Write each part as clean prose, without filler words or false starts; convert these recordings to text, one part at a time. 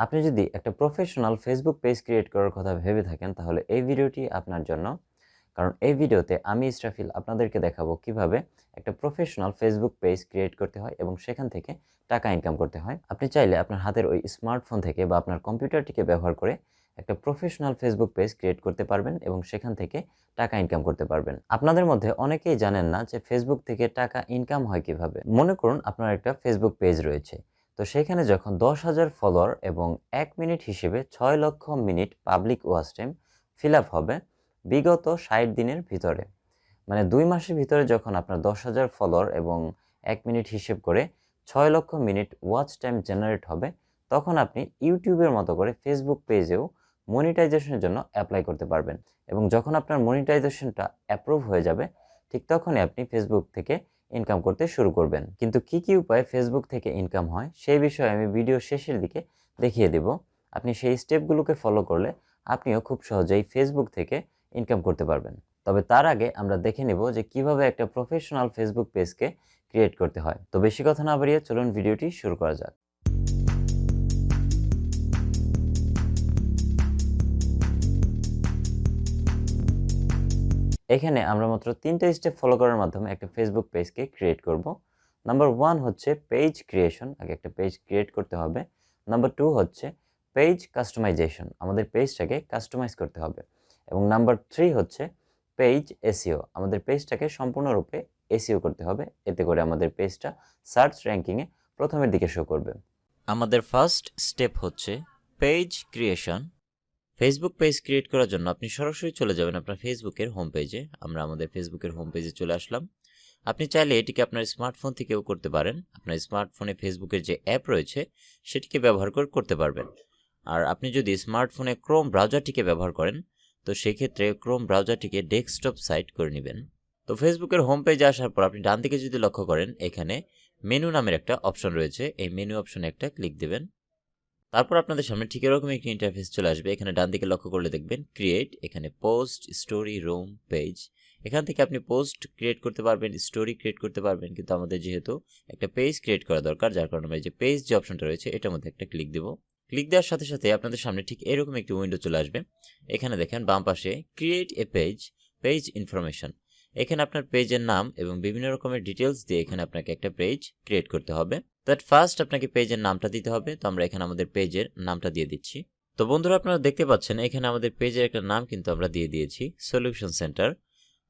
আপনি যদি একটা প্রফেশনাল ফেসবুক পেজ ক্রিয়েট করার কথা ভেবে থাকেন তাহলে এই ভিডিওটি আপনার জন্য। কারণ এই ভিডিওতে আমি ইসরাফিল আপনাদেরকে দেখাবো কিভাবে একটা প্রফেশনাল ফেসবুক পেজ ক্রিয়েট করতে হয় এবং সেখান থেকে টাকা ইনকাম করতে হয়। আপনি চাইলে আপনার হাতের ওই স্মার্টফোন থেকে বা আপনার কম্পিউটারটিকে ব্যবহার করে একটা প্রফেশনাল ফেসবুক পেজ ক্রিয়েট করতে পারবেন এবং সেখান থেকে টাকা ইনকাম করতে পারবেন। আপনাদের মধ্যে অনেকেই জানেন না যে ফেসবুক থেকে টাকা ইনকাম হয় কিভাবে। মনে করুন আপনার একটা ফেসবুক পেজ রয়েছে, তো সেখানে যখন 10,000 ফলোয়ার এবং 1 মিনিট হিসেবে 6 লক্ষ minute public watch time fill up হবে বিগত 60 দিনের ভিতরে, মানে 2 মাসের ভিতরে যখন আপনার 10,000 ফলোয়ার এবং 1 মিনিট হিসেব করে 6 লক্ষ মিনিট ওয়াচ টাইম জেনারেট হবে, তখন আপনি ইউটিউবের মতো করে ফেসবুক পেজেও মনিটাইজেশনের জন্য অ্যাপ্লাই করতে পারবেন। এবং যখন আপনার মনিটাইজেশনটা অ্যাপ্রুভ হয়ে যাবে, ঠিক তখনই আপনি ফেসবুক থেকে ইনকাম করতে শুরু করবেন। কিন্তু কি কি উপায়ে ফেসবুক থেকে ইনকাম হয় সেই বিষয়ে আমি ভিডিও শেষের দিকে দেখিয়ে দেব। আপনি সেই স্টেপগুলোকে ফলো করলে আপনিও খুব সহজেই ফেসবুক থেকে ইনকাম করতে পারবেন। তবে তার আগে আমরা দেখে নেব যে কিভাবে একটা প্রফেশনাল ফেসবুক পেজকে ক্রিয়েট করতে হয়। তো বেশি কথা না বাড়িয়ে চলুন ভিডিওটি শুরু করা যাক। এখানে আমরা মাত্র 3টা স্টেপ ফলো করার মাধ্যমে একটা ফেসবুক পেজকে ক্রিয়েট করব। নাম্বার 1 হচ্ছে পেজ ক্রিয়েশন, আগে একটা পেজ ক্রিয়েট করতে হবে। নাম্বার 2 হচ্ছে পেজ কাস্টমাইজেশন, আমাদের পেজটাকে কাস্টমাইজ করতে হবে। এবং নাম্বার 3 হচ্ছে পেজ এসইও, আমাদের পেজটাকে সম্পূর্ণরূপে এসইও করতে হবে, এতে করে আমাদের পেজটা সার্চ র্যাঙ্কিংয়ে প্রথমের দিকে শো করবে। আমাদের ফার্স্ট স্টেপ হচ্ছে page creation. Facebook page create করার জন্য আপনি সরাসরি চলে যাবেন আপনার ফেসবুকের হোম পেজে। আমরা আমাদের ফেসবুকের হোম পেজে চলে আসলাম। আপনি চাইলে এটিকে আপনার স্মার্টফোন থেকেও করতে পারেন। আপনার স্মার্টফোনে ফেসবুকের যে অ্যাপ রয়েছে সেটিকে ব্যবহার করে করতে পারবেন। আর আপনি যদি স্মার্টফোনে ক্রোম ব্রাউজারটিকে ব্যবহার করেন তো সেক্ষেত্রে ক্রোম ব্রাউজারটিকে ডেস্কটপ সাইট করে নেবেন। তো ফেসবুকের হোম পেজে আসার পর আপনি ডান দিকে যদি লক্ষ্য করেন, এখানে মেনু নামের একটা অপশন রয়েছে, এই মেনু অপশনে একটা ক্লিক দেবেন। তারপর আপনাদের সামনে ঠিক এরকম একটি ইন্টারফেস চলে আসবে। এখানে ডান দিকে লক্ষ্য করলে দেখবেন ক্রিয়েট, এখানে পোস্ট, স্টোরি, রুম, পেজ। এখান থেকে আপনি পোস্ট ক্রিয়েট করতে পারবেন, স্টোরি ক্রিয়েট করতে পারবেন, কিন্তু আমাদের যেহেতু একটা পেজ ক্রিয়েট করা দরকার, যার কারণে আমরা এই যে পেজ যে অপশনটা রয়েছে এটার মধ্যে একটা ক্লিক দেব। ক্লিক দেওয়ার সাথে সাথে আপনাদের সামনে ঠিক এরকম একটি উইন্ডো চলে আসবে। এখানে দেখেন বাম পাশে create a page, page information. এখানে আপনার পেজের নাম এবং বিভিন্ন রকমের ডিটেলস দিয়ে এখানে আপনাকে একটা পেজ ক্রিয়েট করতে হবে। ফার্স্ট আপনাকে পেজের নামটা দিতে হবে। তো আমরা এখানে আমাদের পেজের নামটা দিয়ে দিচ্ছি। তো বন্ধুরা, আপনারা দেখতে পাচ্ছেন এখানে আমাদের পেজের একটা নাম কিন্তু আমরা দিয়ে দিয়েছি, সলিউশন সেন্টার।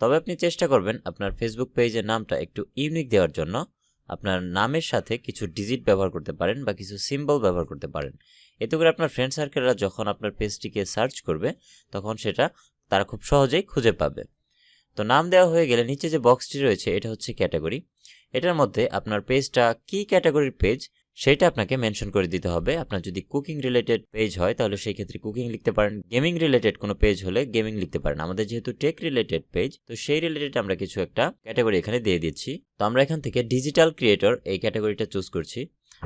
তবে আপনি চেষ্টা করবেন আপনার ফেসবুক পেজের নামটা একটু ইউনিক দেওয়ার জন্য আপনার নামের সাথে কিছু ডিজিট ব্যবহার করতে পারেন বা কিছু সিম্বল ব্যবহার করতে পারেন। এতে করে আপনার ফ্রেন্ড সার্কেলরা যখন আপনার পেজটিকে সার্চ করবে তখন সেটা তারা খুব সহজেই খুঁজে পাবে। তো নাম দেওয়া হয়ে গেলে নিচে যে বক্সটি রয়েছে এটা হচ্ছে ক্যাটাগরি। এটার মধ্যে আপনার পেজটা কি ক্যাটাগরির পেজ সেটা আপনাকে মেনশন করে দিতে হবে। আপনার যদি কুকিং রিলেটেড পেজ হয় তাহলে সেই ক্ষেত্রে কুকিং লিখতে পারেন, গেমিং রিলেটেড কোনো পেজ হলে গেমিং লিখতে পারেন। আমাদের যেহেতু টেক রিলেটেড পেজ, তো সেই রিলেটেড আমরা কিছু একটা ক্যাটাগরি এখানে দিয়ে দিচ্ছি। তো আমরা এখান থেকে ডিজিটাল ক্রিয়েটর এই ক্যাটাগরিটা চুজ করছি।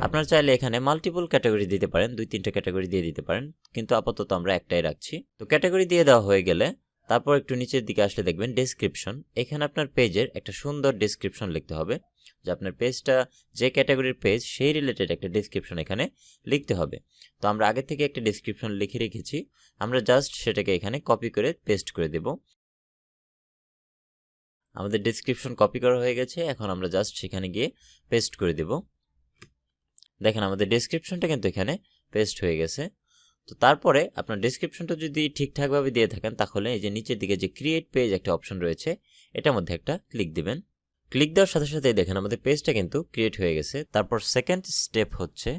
আপনারা চাইলে এখানে মাল্টিপল ক্যাটাগরি দিতে পারেন, 2-3টা ক্যাটাগরি দিয়ে দিতে পারেন, কিন্তু আপাতত আমরা একটাই রাখছি। তো ক্যাটাগরি দিয়ে দেওয়া হয়ে গেলে তারপর একটু নিচের দিকে আসলে দেখবেন ডেসক্রিপশন। এখানে আপনার পেজের একটা সুন্দর ডেসক্রিপশন লিখতে হবে, যে আপনার পেজটা যে ক্যাটাগরির পেজ সেই রিলেটেড একটা ডেসক্রিপশন এখানে লিখতে হবে। তো আমরা আগে থেকে একটা ডেসক্রিপশন লিখে রেখেছি, আমরা জাস্ট সেটাকে এখানে কপি করে পেস্ট করে দেব। আমাদের ডেসক্রিপশন কপি করা হয়ে গেছে, এখন আমরা জাস্ট সেখানে গিয়ে পেস্ট করে দেব। দেখেন আমাদের ডেসক্রিপশনটা কিন্তু এখানে পেস্ট হয়ে গেছে। তো তারপরে আপনার ডেসক্রিপশনটা যদি ঠিকঠাকভাবে দিয়ে থাকেন তাহলে এই যে নিচের দিকে যে ক্রিয়েট পেজ একটা অপশন রয়েছে এটার মধ্যে একটা ক্লিক দিবেন। ক্লিক দেওয়ার সাথে সাথে দেখেন আমাদের পেজটা কিন্তু ক্রিয়েট হয়ে গেছে। তারপর সেকেন্ড স্টেপ হচ্ছে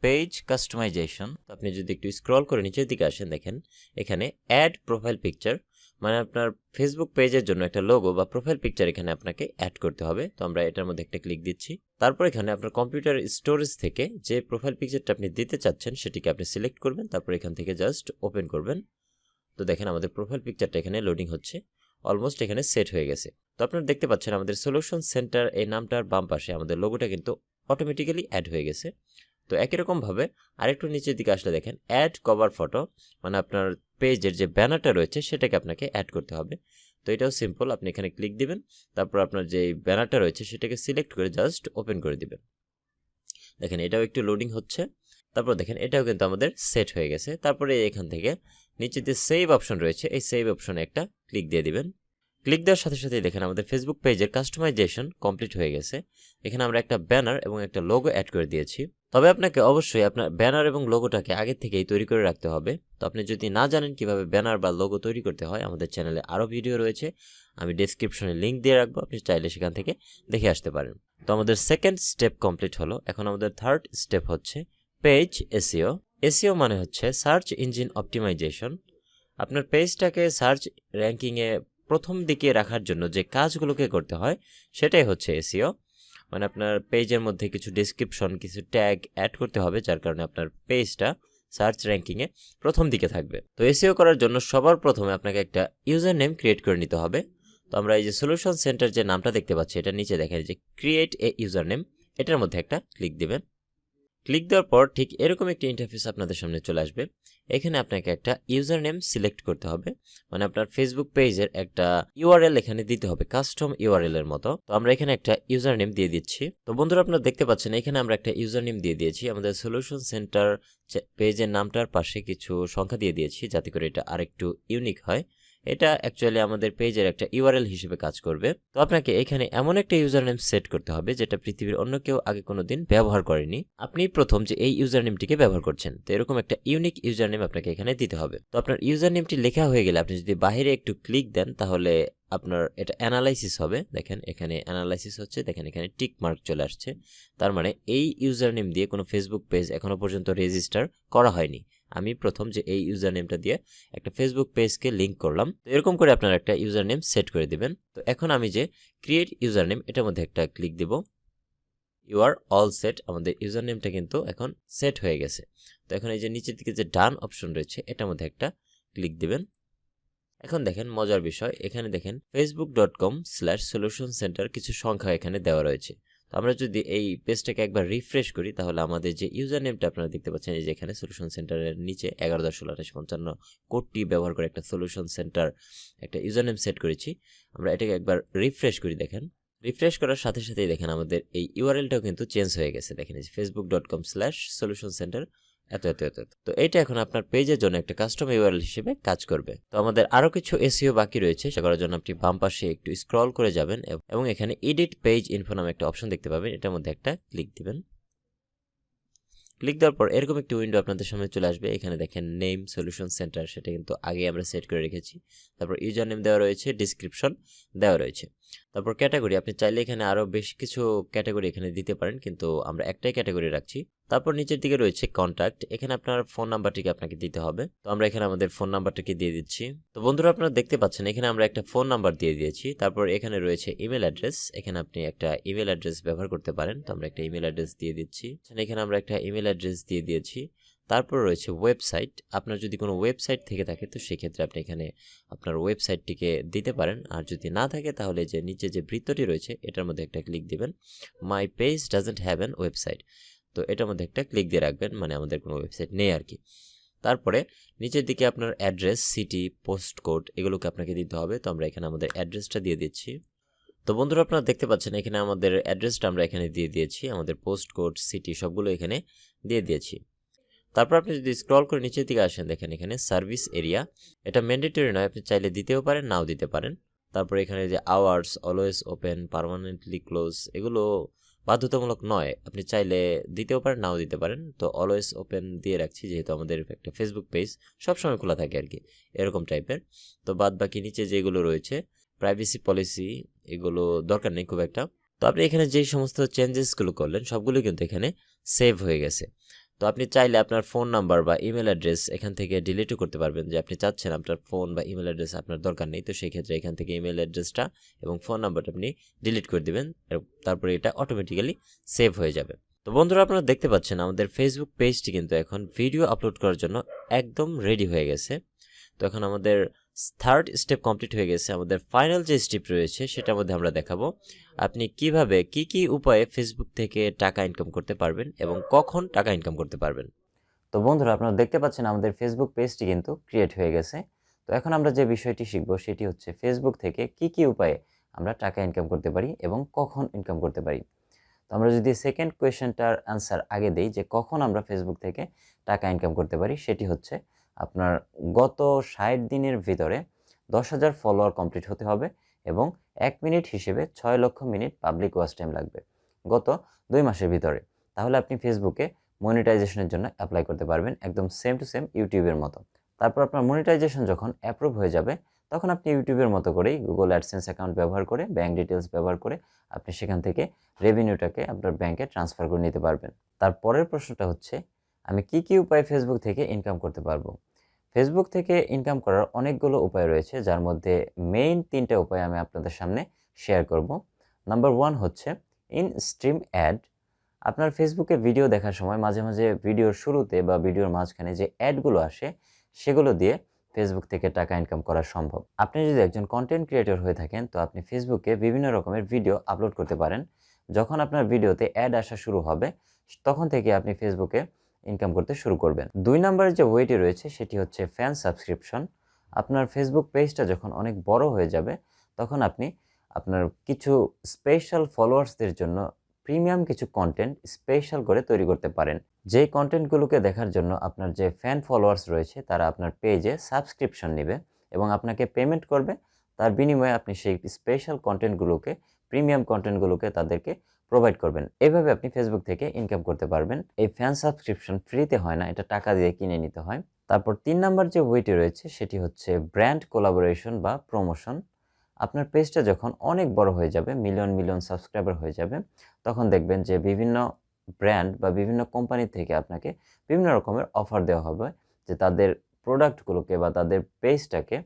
পেজ কাস্টমাইজেশন। আপনি যদি একটু স্ক্রল করে নিচের দিকে আসেন, দেখেন এখানে অ্যাড প্রোফাইল পিকচার, মানে আপনার ফেসবুক পেজের জন্য একটা লোগো বা প্রোফাইল পিকচার এখানে আপনাকে অ্যাড করতে হবে। তো আমরা এটার মধ্যে একটা ক্লিক দিচ্ছি। তারপর এখানে আপনার কম্পিউটার স্টোরেজ থেকে যে প্রোফাইল পিকচারটা আপনি দিতে চাচ্ছেন সেটিকে আপনি সিলেক্ট করবেন, তারপর এখান থেকে জাস্ট ওপেন করবেন। তো দেখেন আমাদের প্রোফাইল পিকচারটা এখানে লোডিং হচ্ছে, অলমোস্ট এখানে সেট হয়ে গেছে। তো আপনারা দেখতে পাচ্ছেন আমাদের সলিউশন সেন্টার এই নামটার বাম পাশে আমাদের লোগোটা কিন্তু অটোমেটিক্যালি অ্যাড হয়ে গেছে। তো একই রকমভাবে আরেকটু নিচের দিকে আসলে দেখেন অ্যাড কভার ফটো, মানে আপনার পেজের যে ব্যানারটা রয়েছে সেটাকে আপনাকে অ্যাড করতে হবে। তো এটাও সিম্পল, আপনি এখানে ক্লিক দিবেন, তারপর আপনার যে ব্যানারটা রয়েছে সেটাকে সিলেক্ট করে জাস্ট ওপেন করে দিবেন। দেখেন এটাও একটু লোডিং হচ্ছে। তারপর দেখেন এটাও কিন্তু আমাদের সেট হয়ে গেছে। তারপরে এখান থেকে নিচে যে সেভ অপশন রয়েছে এই সেভ অপশনে একটা ক্লিক দিয়ে দিবেন। ক্লিক দেওয়ার সাথে সাথে দেখেন আমাদের ফেসবুক পেজের কাস্টমাইজেশন কমপ্লিট হয়ে গেছে। এখানে আমরা একটা ব্যানার এবং একটা লোগো অ্যাড করে দিয়েছি। তবে আপনাকে অবশ্যই আপনার ব্যানার এবং লোগোটাকে আগে থেকেই তৈরি করে রাখতে হবে। তো আপনি যদি না জানেন কিভাবে ব্যানার বা লোগো তৈরি করতে হয়, আমাদের চ্যানেলে আরও ভিডিও রয়েছে, আমি ডেসক্রিপশনে লিঙ্ক দিয়ে রাখবো, আপনি চাইলে সেখান থেকে দেখে আসতে পারেন। তো আমাদের সেকেন্ড স্টেপ কমপ্লিট হলো। এখন আমাদের থার্ড স্টেপ হচ্ছে পেজ এসইও। এসইও মানে হচ্ছে সার্চ ইঞ্জিন অপটিমাইজেশন। আপনার পেজটাকে সার্চ র্যাঙ্কিংয়ে প্রথম দিকে রাখার জন্য যে কাজগুলোকে করতে হয় সেটাই হচ্ছে এসইও। মানে আপনার পেজের মধ্যে কিছু ডেসক্রিপশন, কিছু ট্যাগ অ্যাড করতে হবে, যার কারণে আপনার পেজটা সার্চ র্যাঙ্কিংয়ে প্রথম দিকে থাকবে। তো এসইও করার জন্য সবার প্রথমে আপনাকে একটা ইউজার নেম ক্রিয়েট করে নিতে হবে। তো আমরা এই যে সলিউশন সেন্টার যে নামটা দেখতে পাচ্ছি, এটা নিচে দেখেন যে ক্রিয়েট এ ইউজার নেম, এটার মধ্যে একটা ক্লিক দিবেন। ক্লিক দেওয়ার পর ঠিক এরকম একটা ইন্টারফেস আপনাদের সামনে চলে আসবে। এখানে আপনাকে একটা ইউজার নেম সিলেক্ট করতে হবে, মানে আপনার ফেসবুক পেজের একটা ইউআরএল এখানে দিতে হবে, কাস্টম ইউআরএল এর মতো। তো আমরা এখানে একটা ইউজার নেম দিয়ে দিচ্ছি। তো বন্ধুরা আপনারা দেখতে পাচ্ছেন এখানে আমরা একটা ইউজার নেম দিয়ে দিয়েছি। আমাদের সলিউশন সেন্টার পেজের নামটার পাশে কিছু সংখ্যা দিয়ে দিয়েছি যাতে করে এটা আরেকটু ইউনিক হয়। এটা অ্যাকচুয়ালি আমাদের পেজের একটা ইউআরএল হিসেবে কাজ করবে। তো আপনাকে এখানে এমন একটা ইউজার নেম সেট করতে হবে যেটা পৃথিবীর অন্য কেউ আগে কোনোদিন ব্যবহার করেনি। আপনি প্রথম যে এই ইউজার নেমটিকে ব্যবহার করছেন, তো এরকম একটা ইউনিক ইউজার নেম আপনাকে এখানে দিতে হবে। তো আপনার ইউজার নেমটি লেখা হয়ে গেলে আপনি যদি বাইরে একটু ক্লিক দেন তাহলে আপনার এটা অ্যানালাইসিস হবে। দেখেন এখানে অ্যানালাইসিস হচ্ছে, দেখেন এখানে টিক মার্ক চলে আসছে। তার মানে এই ইউজার নেম দিয়ে কোনো ফেসবুক পেজ এখনো পর্যন্ত রেজিস্টার করা হয়নি। আমি প্রথম যে এই ইউজার নেমটা দিয়ে একটা ফেসবুক পেজকে লিঙ্ক করলাম। তো এরকম করে আপনারা একটা ইউজার নেম সেট করে দিবেন। তো এখন আমি যে ক্রিয়েট ইউজার নেম এটার মধ্যে একটা ক্লিক দিব। ইউ আর অল সেট, আমাদের ইউজার নেমটা কিন্তু এখন সেট হয়ে গেছে। তো এখন এই যে নিচের দিকে যে ডান অপশন রয়েছে এটার মধ্যে একটা ক্লিক দিবেন। এখন দেখেন মজার বিষয়, এখানে দেখেন facebook.com/solution center কিছু সংখ্যা এখানে দেওয়া রয়েছে। তো আমরা যদি এই পেজটাকে একবার রিফ্রেশ করি তাহলে আমাদের যে ইউজার নেমটা আপনারা দেখতে পাচ্ছেন এই যে এখানে সলিউশন সেন্টারের নিচে 11,16,58 কোডটি ব্যবহার করে একটা সলিউশন সেন্টার একটা ইউজার নেম সেট করেছি। আমরা এটাকে একবার রিফ্রেশ করি। দেখেন রিফ্রেশ করার সাথে সাথেই দেখেন আমাদের এই ইউআরএলটাও কিন্তু চেঞ্জ হয়ে গেছে। দেখেন এই যে facebook.com/solution center এত এত এত। তো এটা এখন আপনার পেজের জন্য একটা কাস্টম ইউআরএল হিসেবে কাজ করবে। তো আমাদের আরো কিছু এসইও বাকি রয়েছে, সেটা করার জন্য আপনি বাম পাশে একটু স্ক্রল করে যাবেন এবং এখানে এডিট পেজ ইনফো নামে একটা অপশন দেখতে পাবেন, এটার মধ্যে একটা ক্লিক দিবেন। ক্লিক দেওয়ার পর এরকম একটি উইন্ডো আপনাদের সামনে চলে আসবে। এখানে দেখেন নেম সলিউশন সেন্টার, সেটা কিন্তু আগে আমরা সেট করে রেখেছি। তারপর ইউজার নেম দেওয়া রয়েছে, ডিসক্রিপশন দেওয়া রয়েছে। তারপর ক্যাটাগরি, আপনি চাইলে এখানে আরও বেশ কিছু ক্যাটাগরি এখানে দিতে পারেন, কিন্তু আমরা একটাই ক্যাটাগরি রাখছি। তারপর নিচের দিকে রয়েছে কন্ট্যাক্ট, এখানে আপনার ফোন নাম্বারটিকে আপনাকে দিতে হবে। তো আমরা এখানে আমাদের ফোন নাম্বারটাকে দিয়ে দিচ্ছি। তো বন্ধুরা আপনারা দেখতে পাচ্ছেন এখানে আমরা একটা ফোন নাম্বার দিয়ে দিয়েছি। তারপর এখানে রয়েছে ইমেল অ্যাড্রেস, এখানে আপনি একটা ইমেল অ্যাড্রেস ব্যবহার করতে পারেন। তো আমরা একটা ইমেল অ্যাড্রেস দিয়ে দিচ্ছি, এখানে আমরা একটা ইমেল অ্যাড্রেস দিয়ে দিয়েছি। তারপর রয়েছে ওয়েবসাইট, আপনার যদি কোনো ওয়েবসাইট থেকে থাকে তো সেক্ষেত্রে আপনি এখানে আপনার ওয়েবসাইটটিকে দিতে পারেন। আর যদি না থাকে তাহলে যে নিচে যে বৃত্তটি রয়েছে এটার মধ্যে একটা ক্লিক দিবেন, my page doesn't have an website. তো এটার মধ্যে একটা ক্লিক দিয়ে রাখবেন, মানে আমাদের কোনো ওয়েবসাইট নেই আর কি। তারপরে নিচের দিকে আপনার অ্যাড্রেস, সিটি, পোস্ট কোড এগুলোকে আপনাকে দিতে হবে। তো আমরা এখানে আমাদের অ্যাড্রেসটা দিয়ে দিচ্ছি। তো বন্ধুরা আপনারা দেখতে পাচ্ছেন এখানে আমাদের অ্যাড্রেসটা আমরা এখানে দিয়ে দিয়েছি, আমাদের পোস্ট কোড, সিটি সবগুলো এখানে দিয়ে দিয়েছি। তারপর আপনি যদি স্ক্রল করে নিচের দিকে আসেন দেখেন এখানে সার্ভিস এরিয়া, এটা ম্যান্ডেটরি নয়, আপনি চাইলে দিতেও পারেন নাও দিতে পারেন। তারপর এখানে যে hours, always open, permanently close এগুলো বাধ্যতামূলক নয়, আপনি চাইলে দিতেও পারেন নাও দিতে পারেন। তো অলওয়েজ ওপেন দিয়ে রাখছি যেহেতু আমাদের একটা ফেসবুক পেজ সবসময় খোলা থাকে আর কি, এরকম টাইপের। তো বাদ বাকি নিচে যেগুলো রয়েছে প্রাইভেসি পলিসি এগুলো দরকার নেই খুব একটা। তো আপনি এখানে যেই সমস্ত চেঞ্জেসগুলো করলেন সবগুলো কিন্তু এখানে সেভ হয়ে গেছে। তো আপনি চাইলে আপনার ফোন নাম্বার বা ইমেল অ্যাড্রেস এখান থেকে ডিলিটও করতে পারবেন, যে আপনি চাচ্ছেন আপনার ফোন বা ইমেল অ্যাড্রেস আপনার দরকার নেই। তো সেই ক্ষেত্রে এখান থেকে ইমেল অ্যাড্রেসটা এবং ফোন নাম্বারটা আপনি ডিলিট করে দিবেন, তারপরে এটা অটোমেটিক্যালি সেভ হয়ে যাবে। তো বন্ধুরা আপনারা দেখতে পাচ্ছেন আমাদের ফেসবুক পেজটি কিন্তু এখন ভিডিও আপলোড করার জন্য একদম রেডি হয়ে গেছে। তো এখন আমাদের থার্ড স্টেপ কমপ্লিট হয়ে গেছে, আমাদের ফাইনাল যে স্টেপ রয়েছে সেটার মধ্যে আমরা দেখাবো আপনি কিভাবে কি উপায়ে ফেসবুক থেকে টাকা ইনকাম করতে পারবেন এবং কখন টাকা ইনকাম করতে পারবেন। তো বন্ধুরা আপনারা দেখতে পাচ্ছেন আমাদের ফেসবুক পেজটি কিন্তু ক্রিয়েট হয়ে গেছে। তো এখন আমরা যে বিষয়টি শিখবো সেটি হচ্ছে ফেসবুক থেকে কি উপায়ে আমরা টাকা ইনকাম করতে পারি এবং কখন ইনকাম করতে পারি। তো আমরা যদি সেকেন্ড কোয়েশ্চেনটার অ্যান্সার আগে দেই যে কখন আমরা ফেসবুক থেকে টাকা ইনকাম করতে পারি, সেটি হচ্ছে আপনার গত 60 দিনের ভিতরে 10,000 ফলোয়ার কমপ্লিট হতে হবে এবং 1 মিনিট হিসেবে 6 লক্ষ মিনিট পাবলিক ওয়াচ টাইম লাগবে গত 2 মাসের ভিতরে। তাহলে আপনি ফেসবুকে মনিটাইজেশনের জন্য অ্যাপ্লাই করতে পারবেন, একদম সেম টু সেম ইউটিউবের মতো। তারপর আপনার মনিটাইজেশন যখন অ্যাপ্রুভ হয়ে যাবে, তখন আপনি ইউটিউবের মতো করেই গুগল অ্যাডসেন্স অ্যাকাউন্ট ব্যবহার করে, ব্যাঙ্ক ডিটেলস ব্যবহার করে আপনি সেখান থেকে রেভিনিউটাকে আপনার ব্যাংকে ট্রান্সফার করে নিতে পারবেন। তারপরের প্রশ্নটা হচ্ছে, আমি কি কি উপায়ে ফেসবুক থেকে ইনকাম করতে পারবো? ফেসবুক থেকে ইনকাম করার অনেকগুলো উপায় রয়েছে, যার মধ্যে মেইন 3টা উপায় আমি আপনাদের সামনে শেয়ার করব। নাম্বার 1 হচ্ছে ইন স্ট্রিম অ্যাড। আপনার ফেসবুকে ভিডিও দেখার সময় মাঝে মাঝে ভিডিওর শুরুতে বা ভিডিওর মাঝখানে যে অ্যাডগুলো আসে, সেগুলো দিয়ে ফেসবুক থেকে টাকা ইনকাম করা সম্ভব। আপনি যদি একজন কন্টেন্ট ক্রিয়েটর হয়ে থাকেন, তো আপনি ফেসবুকে বিভিন্ন রকমের ভিডিও আপলোড করতে পারেন। যখন আপনার ভিডিওতে অ্যাড আসা শুরু হবে, তখন থেকে আপনি ফেসবুকে ইনকাম করতে শুরু করবেন। 2 নম্বরের যে ওয়েটি রয়েছে সেটি হচ্ছে ফ্যান সাবস্ক্রিপশন। আপনার ফেসবুক পেজটা যখন অনেক বড় হয়ে যাবে, তখন আপনি আপনার কিছু স্পেশাল ফলোয়ার্সদের জন্য প্রিমিয়াম কিছু কন্টেন্ট স্পেশাল করে তৈরি করতে পারেন। যেই কন্টেন্টগুলোকে দেখার জন্য আপনার যে ফ্যান ফলোয়ার্স রয়েছে, তারা আপনার পেজে সাবস্ক্রিপশন নেবে এবং আপনাকে পেমেন্ট করবে। তার বিনিময়ে আপনি সেই স্পেশাল কন্টেন্টগুলোকে, প্রিমিয়াম কন্টেন্টগুলোকে তাদেরকে প্রোভাইড করবেন। এভাবে আপনি ফেসবুক থেকে ইনকাম করতে পারবেন। এই ফ্যান সাবস্ক্রিপশন ফ্রিতে হয় না, এটা টাকা দিয়ে কিনে নিতে হয়। তারপর 3 নাম্বার যে ওয়েটি রয়েছে সেটি হচ্ছে ব্র্যান্ড কোলাবোরেশন বা প্রমোশন। আপনার পেজটা যখন অনেক বড় হয়ে যাবে, মিলিয়ন মিলিয়ন সাবস্ক্রাইবার হয়ে যাবে, তখন দেখবেন যে বিভিন্ন ব্র্যান্ড বা বিভিন্ন কোম্পানি থেকে আপনাকে বিভিন্ন রকমের অফার দেওয়া হবে যে তাদের প্রোডাক্টগুলোকে বা তাদের পেজটাকে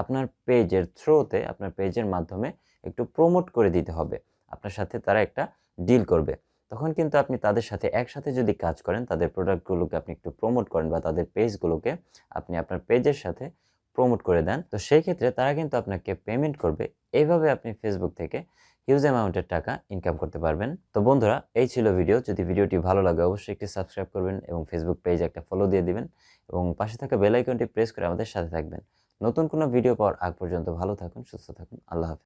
আপনার পেজের থ্রুতে, আপনার পেজের মাধ্যমে একটু প্রমোট করে দিতে হবে। আপনার সাথে তারা একটা ডিল করবে। তখন কিন্তু আপনি তাদের সাথে একসাথে যদি কাজ করেন, তাদের প্রোডাক্টগুলোকে আপনি একটু প্রমোট করেন বা তাদের পেজগুলোকে আপনি আপনার পেজের সাথে প্রমোট করে দেন, তো সেই ক্ষেত্রে তারা কিন্তু আপনাকে পেমেন্ট করবে। এইভাবে আপনি ফেসবুক থেকে হিউজ অ্যামাউন্টের টাকা ইনকাম করতে পারবেন। তো বন্ধুরা, এই ছিল ভিডিও। যদি ভিডিওটি ভালো লাগে অবশ্যই একটি সাবস্ক্রাইব করবেন এবং ফেসবুক পেজে একটা ফলো দিয়ে দিবেন এবং পাশে থাকা বেল আইকনটি প্রেস করে আমাদের সাথে থাকবেন। নতুন কোনো ভিডিও পাওয়ার আগ পর্যন্ত ভালো থাকুন, সুস্থ থাকুন। আল্লাহ হাফেজ।